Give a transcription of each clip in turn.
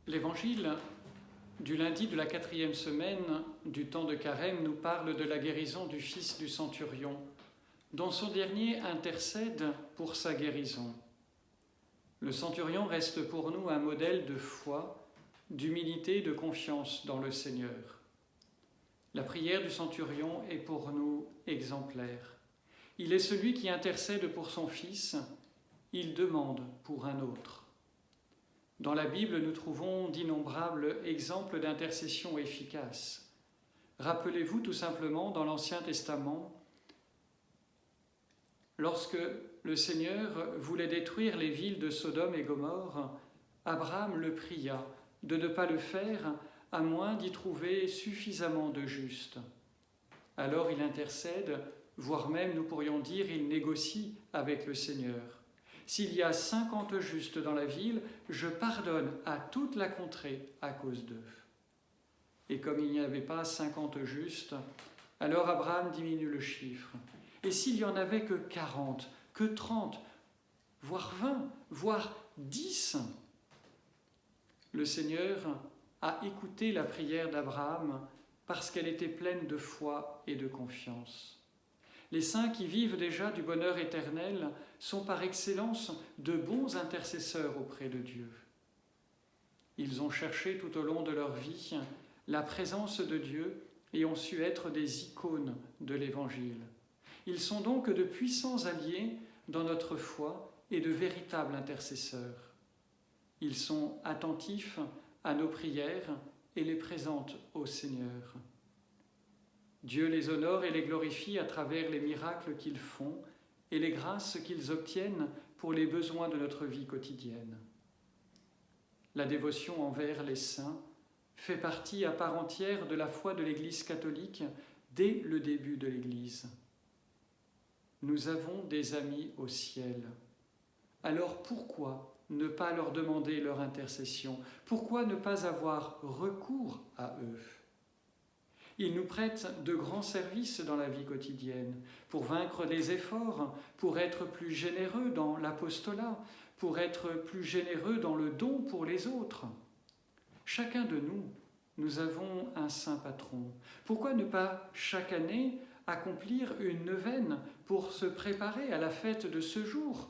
L'évangile du lundi de la 4e semaine du temps de Carême nous parle de la guérison du fils du centurion, dont son dernier intercède pour sa guérison. Le centurion reste pour nous un modèle de foi, d'humilité et de confiance dans le Seigneur. La prière du centurion est pour nous exemplaire. Il est celui qui intercède pour son fils, il demande pour un autre. Dans la Bible, nous trouvons d'innombrables exemples d'intercession efficaces. Rappelez-vous tout simplement dans l'Ancien Testament, lorsque le Seigneur voulait détruire les villes de Sodome et Gomorrhe, Abraham le pria de ne pas le faire à moins d'y trouver suffisamment de justes. Alors il intercède, voire même, nous pourrions dire, il négocie avec le Seigneur. S'il y a 50 justes dans la ville, je pardonne à toute la contrée à cause d'eux. Et comme il n'y avait pas 50 justes, alors Abraham diminue le chiffre. Et s'il n'y en avait que 40, que 30, voire 20, voire 10, le Seigneur a écouté la prière d'Abraham parce qu'elle était pleine de foi et de confiance. Les saints qui vivent déjà du bonheur éternel sont par excellence de bons intercesseurs auprès de Dieu. Ils ont cherché tout au long de leur vie la présence de Dieu et ont su être des icônes de l'Évangile. Ils sont donc de puissants alliés dans notre foi et de véritables intercesseurs. Ils sont attentifs à nos prières et les présentent au Seigneur. Dieu les honore et les glorifie à travers les miracles qu'ils font et les grâces qu'ils obtiennent pour les besoins de notre vie quotidienne. La dévotion envers les saints fait partie à part entière de la foi de l'Église catholique dès le début de l'Église. Nous avons des amis au ciel. Alors pourquoi ne pas leur demander leur intercession? Pourquoi ne pas avoir recours à eux? Ils nous prêtent de grands services dans la vie quotidienne, pour vaincre les efforts, pour être plus généreux dans l'apostolat, pour être plus généreux dans le don pour les autres. Chacun de nous, nous avons un saint patron. Pourquoi ne pas chaque année accomplir une neuvaine pour se préparer à la fête de ce jour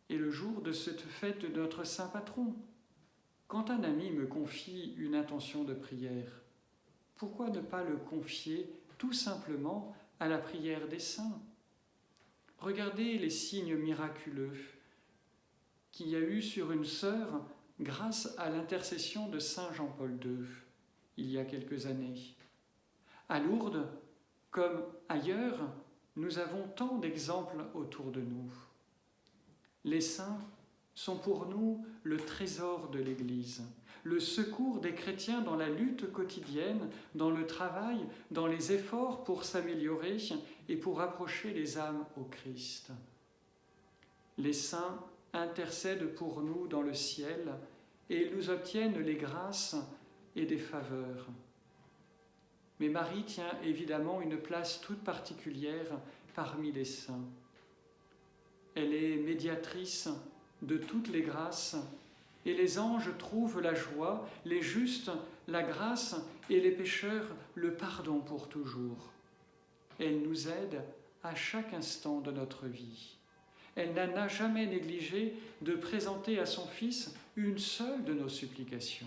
et le jour de cette fête de notre saint patron? Quand un ami me confie une intention de prière, pourquoi ne pas le confier tout simplement à la prière des saints? Regardez les signes miraculeux qu'il y a eu sur une sœur grâce à l'intercession de saint Jean-Paul II il y a quelques années. À Lourdes, comme ailleurs, nous avons tant d'exemples autour de nous. Les saints sont pour nous le trésor de l'Église, le secours des chrétiens dans la lutte quotidienne, dans le travail, dans les efforts pour s'améliorer et pour rapprocher les âmes au Christ. Les saints intercèdent pour nous dans le ciel et ils nous obtiennent les grâces et des faveurs. Mais Marie tient évidemment une place toute particulière parmi les saints. Elle est médiatrice de toutes les grâces, et les anges trouvent la joie, les justes la grâce, et les pécheurs le pardon pour toujours. Elle nous aide à chaque instant de notre vie. Elle n'a jamais négligé de présenter à son Fils une seule de nos supplications.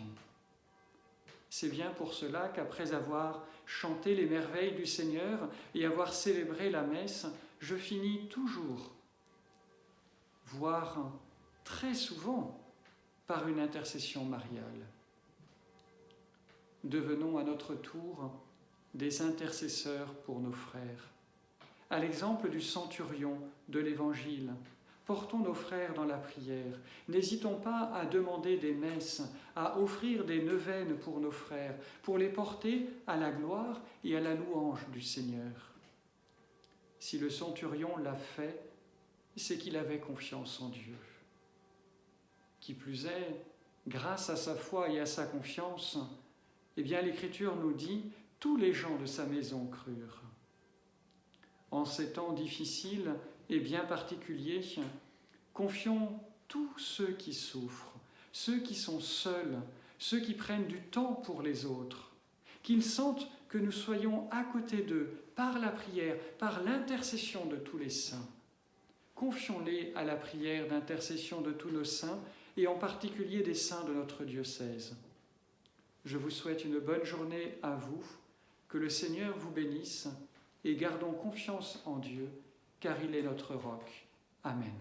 C'est bien pour cela qu'après avoir chanté les merveilles du Seigneur et avoir célébré la messe, je finis toujours, voire très souvent, par une intercession mariale. Devenons à notre tour des intercesseurs pour nos frères. À l'exemple du centurion de l'Évangile, portons nos frères dans la prière. N'hésitons pas à demander des messes, à offrir des neuvaines pour nos frères, pour les porter à la gloire et à la louange du Seigneur. Si le centurion l'a fait, c'est qu'il avait confiance en Dieu. Qui plus est, grâce à sa foi et à sa confiance, eh bien l'Écriture nous dit « tous les gens de sa maison crurent ». En ces temps difficiles et bien particuliers, confions tous ceux qui souffrent, ceux qui sont seuls, ceux qui prennent du temps pour les autres, qu'ils sentent que nous soyons à côté d'eux par la prière, par l'intercession de tous les saints. Confions-les à la prière d'intercession de tous nos saints et en particulier des saints de notre diocèse. Je vous souhaite une bonne journée à vous, que le Seigneur vous bénisse et gardons confiance en Dieu, car il est notre roc. Amen.